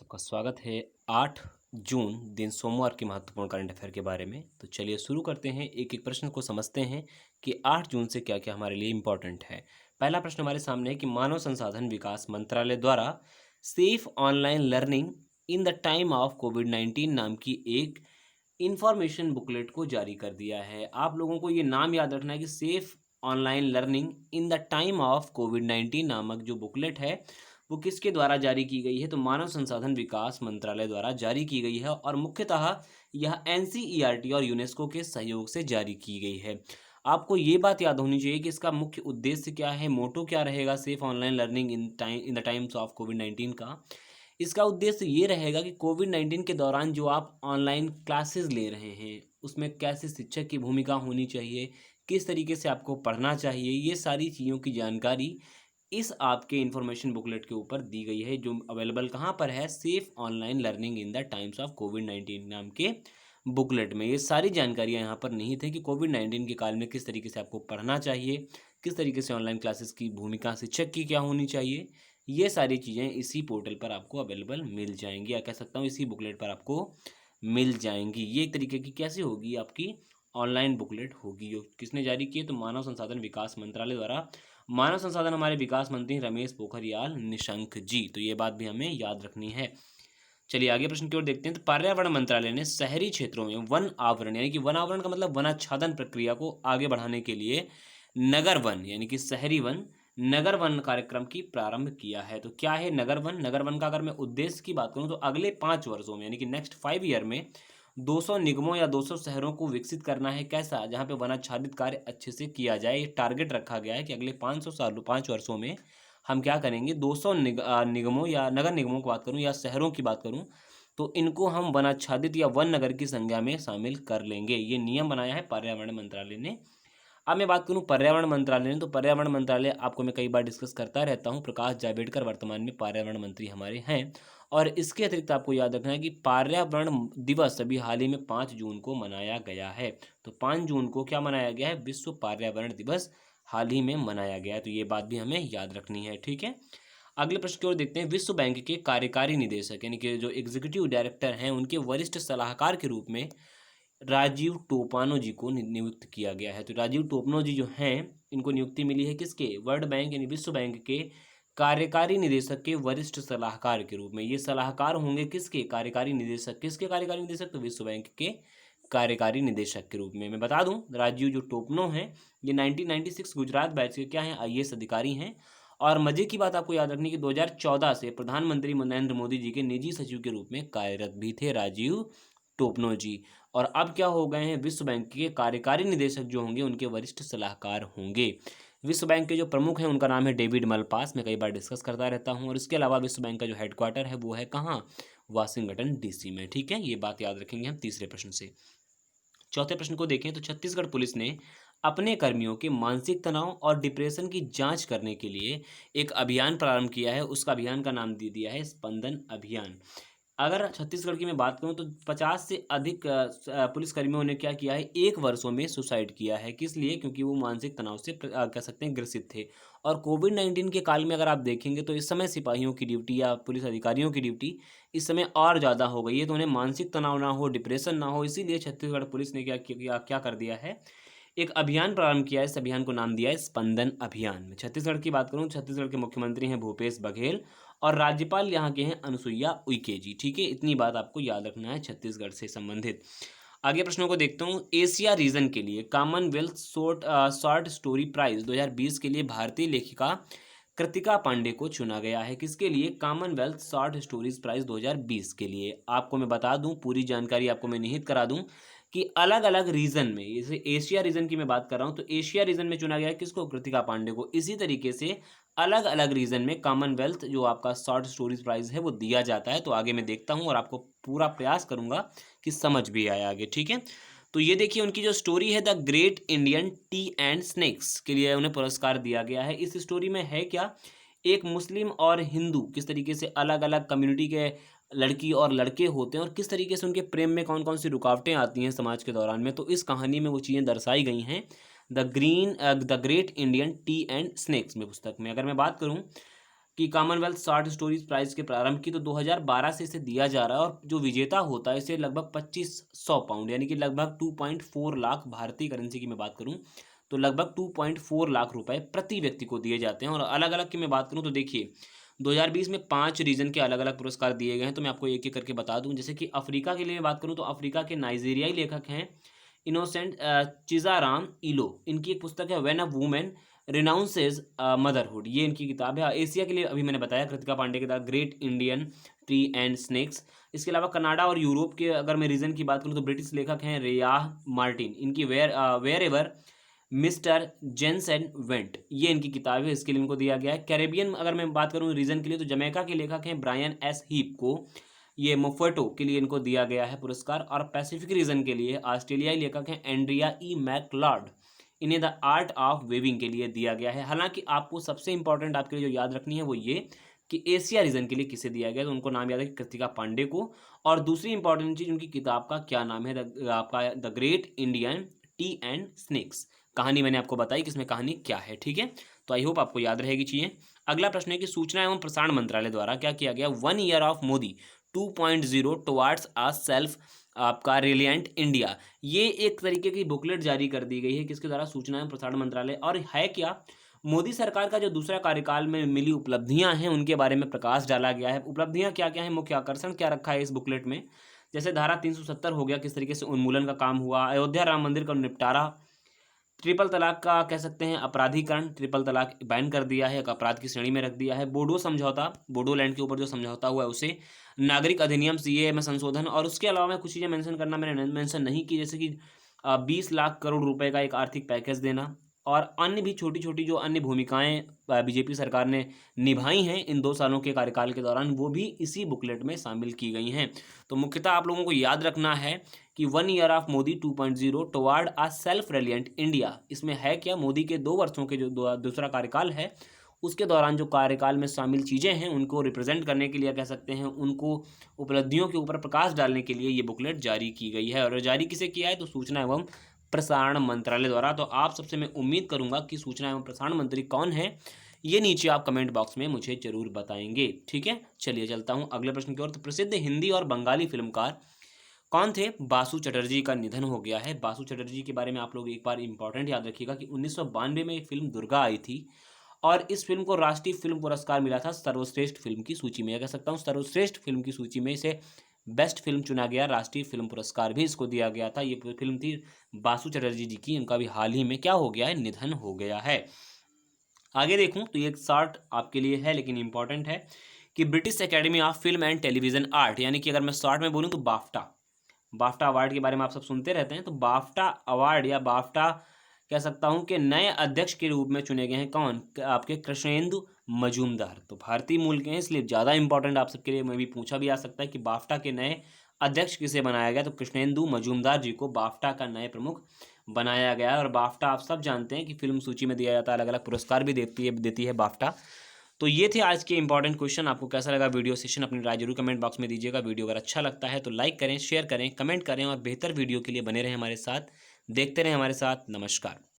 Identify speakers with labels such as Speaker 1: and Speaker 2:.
Speaker 1: सबका स्वागत है 8 जून दिन सोमवार के महत्वपूर्ण करंट अफेयर के बारे में। तो चलिए शुरू करते हैं, एक एक प्रश्न को समझते हैं कि 8 जून से क्या क्या हमारे लिए इम्पोर्टेंट है। पहला प्रश्न हमारे सामने है कि मानव संसाधन विकास मंत्रालय द्वारा safe online learning in the time of कोविड-19 नाम की एक इंफॉर्मेशन बुकलेट को जारी कर दिया है। आप लोगों को ये नाम याद रखना है कि safe online learning in the time of कोविड-19 नामक जो बुकलेट है वो किसके द्वारा जारी की गई है? तो मानव संसाधन विकास मंत्रालय द्वारा जारी की गई है और मुख्यतः यह एनसीईआरटी और यूनेस्को के सहयोग से जारी की गई है। आपको ये बात याद होनी चाहिए कि इसका मुख्य उद्देश्य क्या है, मोटो क्या रहेगा safe online learning in the times of कोविड-19 का। इसका उद्देश्य ये रहेगा कि कोविड-19 के दौरान जो आप ऑनलाइन क्लासेस ले रहे हैं, उसमें कैसे शिक्षक की भूमिका होनी चाहिए, किस तरीके से आपको पढ़ना चाहिए, ये सारी चीज़ों की जानकारी इस आपके इन्फॉर्मेशन बुकलेट के ऊपर दी गई है, जो अवेलेबल कहाँ पर है? Safe online learning in the times of कोविड-19 नाम के बुकलेट में। ये सारी जानकारियाँ यहाँ पर निहित है कि कोविड-19 के काल में किस तरीके से आपको पढ़ना चाहिए, किस तरीके से ऑनलाइन क्लासेस की भूमिका शिक्षक की क्या होनी चाहिए, ये सारी चीज़ें इसी पोर्टल पर आपको अवेलेबल मिल जाएँगी, या कह सकता हूँ इसी बुकलेट पर आपको मिल जाएँगी। ये एक तरीके की कैसी होगी? आपकी ऑनलाइन बुकलेट होगी, जो किसने जारी की है? तो मानव संसाधन विकास मंत्रालय द्वारा। मानव संसाधन हमारे विकास मंत्री रमेश पोखरियाल निशंक जी, तो ये बात भी हमें याद रखनी है। चलिए आगे प्रश्न की ओर देखते हैं। तो पर्यावरण मंत्रालय ने शहरी क्षेत्रों में वन आवरण यानी कि वन आवरण का मतलब वनाच्छादन प्रक्रिया को आगे बढ़ाने के लिए नगर वन यानी कि शहरी वन नगर वन कार्यक्रम की प्रारंभ किया है। तो क्या है नगर वन? नगर वन का अगर मैं उद्देश्य की बात करूं तो अगले 5 वर्षों में यानी कि नेक्स्ट 5 ईयर में 200 निगमों या 200 शहरों को विकसित करना है। कैसा? जहां पे वनाच्छादित कार्य अच्छे से किया जाए। ये टारगेट रखा गया है कि अगले 5 वर्षों में हम क्या करेंगे, 200 निगमों या नगर निगमों की बात करूं या शहरों की बात करूं तो इनको हम वनाच्छादित या वन नगर की संज्ञा में शामिल कर लेंगे। ये नियम बनाया है पर्यावरण मंत्रालय ने। अब मैं बात करूं पर्यावरण मंत्रालय ने, तो पर्यावरण मंत्रालय आपको मैं कई बार डिस्कस करता रहता हूं। प्रकाश जावड़ेकर वर्तमान में पर्यावरण मंत्री हमारे हैं। और इसके अतिरिक्त आपको याद रखना है कि पर्यावरण दिवस अभी हाल ही में 5 जून को मनाया गया है। तो 5 जून को क्या मनाया गया है? विश्व पर्यावरण दिवस हाल ही में मनाया गया है। तो ये बात भी हमें याद रखनी है, ठीक है। अगले प्रश्न की ओर देखते हैं। विश्व बैंक के कार्यकारी निदेशक यानी कि जो एग्जीक्यूटिव डायरेक्टर हैं, उनके वरिष्ठ सलाहकार के रूप में राजीव टोपानो जी को नियुक्त किया गया है। तो राजीव टोपनो जी जो हैं, इनको नियुक्ति मिली है किसके? वर्ल्ड बैंक यानी विश्व बैंक के कार्यकारी निदेशक के वरिष्ठ सलाहकार के रूप में। ये सलाहकार होंगे किसके? कार्यकारी निदेशक। किसके कार्यकारी निदेशक? तो विश्व बैंक के कार्यकारी निदेशक के रूप में। मैं बता दूं, राजीव जो टोपनो हैं, ये 1996 गुजरात बैच के क्या हैं? आईएएस अधिकारी हैं। और मजे की बात आपको याद रखनी कि 2014 से प्रधानमंत्री नरेंद्र मोदी जी के निजी सचिव के रूप में कार्यरत भी थे राजीव टोपनो जी। और अब क्या हो गए हैं? विश्व बैंक के कार्यकारी निदेशक जो होंगे उनके वरिष्ठ सलाहकार होंगे। विश्व बैंक के जो प्रमुख हैं उनका नाम है डेविड मलपास, मैं कई बार डिस्कस करता रहता हूं। और इसके अलावा विश्व बैंक का जो हेडक्वार्टर है वो है कहाँ? वाशिंगटन डीसी में, ठीक है। ये बात याद रखेंगे हम तीसरे प्रश्न से। चौथे प्रश्न को देखें तो छत्तीसगढ़ पुलिस ने अपने कर्मियों के मानसिक तनाव और डिप्रेशन की जांच करने के लिए एक अभियान प्रारंभ किया है। उसका अभियान का नाम दे दिया है स्पंदन अभियान। अगर छत्तीसगढ़ की मैं बात करूं तो 50 से अधिक पुलिसकर्मियों ने क्या किया है? 1 वर्षों में सुसाइड किया है। किस लिए? क्योंकि वो मानसिक तनाव से कह सकते हैं ग्रसित थे। और कोविड-19 के काल में अगर आप देखेंगे तो इस समय सिपाहियों की ड्यूटी या पुलिस अधिकारियों की ड्यूटी इस समय और ज़्यादा हो गई है। तो उन्हें मानसिक तनाव ना हो, डिप्रेशन ना हो, इसीलिए छत्तीसगढ़ पुलिस ने क्या कर दिया है? एक अभियान प्रारंभ किया है। इस अभियान को नाम दिया है स्पंदन अभियान। मैं छत्तीसगढ़ की बात करूँ, छत्तीसगढ़ के मुख्यमंत्री हैं भूपेश बघेल और राज्यपाल यहाँ के हैं अनुसुईया उइके जी, ठीक है। इतनी बात आपको याद रखना है छत्तीसगढ़ से संबंधित। आगे प्रश्नों को देखता हूँ। एशिया रीजन के लिए कॉमनवेल्थ शॉर्ट स्टोरी प्राइज 2020 के लिए भारतीय लेखिका कृतिका पांडे को चुना गया है। किसके लिए? कॉमनवेल्थ शॉर्ट स्टोरीज प्राइज 2020 के लिए। आपको मैं बता दूं, पूरी जानकारी आपको मैं निहित करा दूं कि अलग अलग रीजन में, जैसे एशिया रीजन की मैं बात कर रहा हूं तो एशिया रीजन में चुना गया है किसको? कृतिका पांडे को। इसी तरीके से अलग अलग रीजन में कॉमनवेल्थ जो आपका शॉर्ट स्टोरीज प्राइज है वो दिया जाता है। तो आगे मैं देखता हूँ और आपको पूरा प्रयास करूंगा कि समझ भी आए आगे, ठीक है। तो ये देखिए उनकी जो स्टोरी है the great Indian T and snacks के लिए उन्हें पुरस्कार दिया गया है। इस स्टोरी में है क्या? एक मुस्लिम और हिंदू किस तरीके से अलग अलग कम्युनिटी के लड़की और लड़के होते हैं और किस तरीके से उनके प्रेम में कौन कौन सी रुकावटें आती हैं समाज के दौरान में, तो इस कहानी में वो चीज़ें दर्शाई गई हैं the great Indian T and snacks में, पुस्तक में। अगर मैं बात करूं कि कॉमनवेल्थ शॉर्ट स्टोरीज प्राइज के प्रारंभ की, तो 2012 से इसे दिया जा रहा है और जो विजेता होता है इसे लगभग 2500 पाउंड यानी कि लगभग 2.4 लाख, भारतीय करेंसी की मैं बात करूं तो लगभग 2.4 लाख रुपए प्रति व्यक्ति को दिए जाते हैं। और अलग अलग की मैं बात करूं तो देखिए 2020 में 5 रीजन के अलग अलग पुरस्कार दिए गए हैं, तो मैं आपको एक एक करके बता दूं। जैसे कि अफ्रीका के लिए मैं बात करूं तो अफ्रीका के नाइजीरियाई लेखक हैं इनोसेंट चिजाराम इलो, इनकी एक पुस्तक है when a women renounces motherhood, ये इनकी किताब है। एशिया के लिए अभी मैंने बताया कृतिका पांडे की किताब great Indian tree and snacks. इसके अलावा कनाडा और यूरोप के अगर मैं रीजन की बात करूं तो ब्रिटिश लेखक हैं रेयाह मार्टिन, इनकी wherever mister Jenson went, ये इनकी किताब है, इसके लिए इनको दिया गया है। कैरेबियन अगर मैं बात करूं रीजन के लिए तो जमैका के लेखक हैं ब्रायन एस हीप को, ये मोफेटो के लिए इनको दिया गया है पुरस्कार। और पैसिफिक रीजन के लिए ऑस्ट्रेलियाई लेखक हैं एंड्रिया ई मैकलॉर्ड, इन्हें द आर्ट ऑफ वेविंग के लिए दिया गया है। हालांकि आपको सबसे इंपॉर्टेंट आपके लिए जो याद रखनी है वो ये कि एशिया रीजन के लिए किसे दिया गया, तो उनको नाम याद है कृतिका पांडे को। और दूसरी इंपॉर्टेंट चीज उनकी किताब का क्या नाम है, आपका the great Indian T and snacks. कहानी मैंने आपको बताई कि इसमें कहानी क्या है, ठीक है। तो आई होप आपको याद रहेगी चीजें। अगला प्रश्न है कि सूचना एवं प्रसारण मंत्रालय द्वारा क्या किया गया 1 year of Modi 2.0 towards a self आपका रिलियंट इंडिया, ये एक तरीके की बुकलेट जारी कर दी गई है किसके द्वारा, सूचना एवं प्रसारण मंत्रालय। और है क्या, मोदी सरकार का जो दूसरा कार्यकाल में मिली उपलब्धियां हैं उनके बारे में प्रकाश डाला गया है। उपलब्धियां क्या क्या है, मुख्य आकर्षण क्या रखा है इस बुकलेट में, जैसे धारा 370 हो गया, किस तरीके से उन्मूलन का काम हुआ, अयोध्या राम मंदिर का निपटारा, ट्रिपल तलाक का कह सकते हैं अपराधीकरण, ट्रिपल तलाक बैन कर दिया है, एक अपराध की श्रेणी में रख दिया है, बोडो समझौता, बोडोलैंड के ऊपर जो समझौता हुआ है उसे, नागरिक अधिनियम सीएए में संशोधन। और उसके अलावा मैं कुछ चीज़ें मेंशन करना मैंने मेंशन नहीं की, जैसे कि 20 लाख करोड़ रुपए का एक आर्थिक पैकेज देना और अन्य भी छोटी छोटी जो अन्य भूमिकाएं बीजेपी सरकार ने निभाई हैं इन 2 सालों के कार्यकाल के दौरान, वो भी इसी बुकलेट में शामिल की गई हैं। तो मुख्यतः आप लोगों को याद रखना है कि 1 year of Modi 2.0 toward a self reliant India, इसमें है क्या, मोदी के 2 वर्षों के जो दूसरा कार्यकाल है उसके दौरान जो कार्यकाल में शामिल चीज़ें हैं उनको रिप्रेजेंट करने के लिए कह सकते हैं, उनको उपलब्धियों के ऊपर प्रकाश डालने के लिए ये बुकलेट जारी की गई है। और जारी किसे किया है, तो सूचना एवं प्रसारण मंत्रालय द्वारा। तो आप सबसे मैं उम्मीद करूंगा कि सूचना एवं प्रसारण मंत्री कौन है ये नीचे आप कमेंट बॉक्स में मुझे जरूर बताएंगे, ठीक है। चलिए चलता हूं अगले प्रश्न की ओर। तो प्रसिद्ध हिंदी और बंगाली फिल्मकार कौन थे, बासु चटर्जी का निधन हो गया है। बासु चटर्जी के बारे में आप लोग एक बार इंपॉर्टेंट याद रखिएगा कि 1992 में एक फिल्म दुर्गा आई थी और इस फिल्म को राष्ट्रीय फिल्म पुरस्कार मिला था सर्वश्रेष्ठ फिल्म की सूची में, कह सकता हूँ सर्वश्रेष्ठ फिल्म की सूची में इसे बेस्ट फिल्म चुना गया, राष्ट्रीय फिल्म पुरस्कार भी इसको दिया गया था। ये फिल्म थी बासु चटर्जी जी की, इनका भी हाल ही में क्या हो गया है, निधन हो गया है। आगे देखूं तो ये एक शॉर्ट आपके लिए है लेकिन इंपॉर्टेंट है कि British academy of film and television art, यानी कि अगर मैं शॉर्ट में बोलूं तो बाफ्टा, बाफ्टा अवार्ड के बारे में आप सब सुनते रहते हैं, तो बाफ्टा अवार्ड या बाफ्टा कह सकता हूं कि नए अध्यक्ष के रूप में चुने गए हैं कौन, आपके कृष्णेंदु मजूमदार। तो भारतीय मूल के हैं इसलिए ज़्यादा इंपॉर्टेंट आप सबके लिए मैं भी पूछा भी आ सकता है कि बाफ्टा के नए अध्यक्ष किसे बनाया गया, तो कृष्णेंदु मजूमदार जी को बाफ्टा का नए प्रमुख बनाया गया है। और बाफ्टा आप सब जानते हैं कि फिल्म सूची में दिया जाता है, अलग अलग पुरस्कार भी देती है बाफ्टा। तो ये थे आज के इंपॉर्टेंट क्वेश्चन। आपको कैसा लगा वीडियो सेशन, अपनी राय जरूर कमेंट बॉक्स में दीजिएगा। वीडियो अगर अच्छा लगता है तो लाइक करें, शेयर करें, कमेंट करें और बेहतर वीडियो के लिए बने रहें हमारे साथ, देखते रहें हमारे साथ। नमस्कार।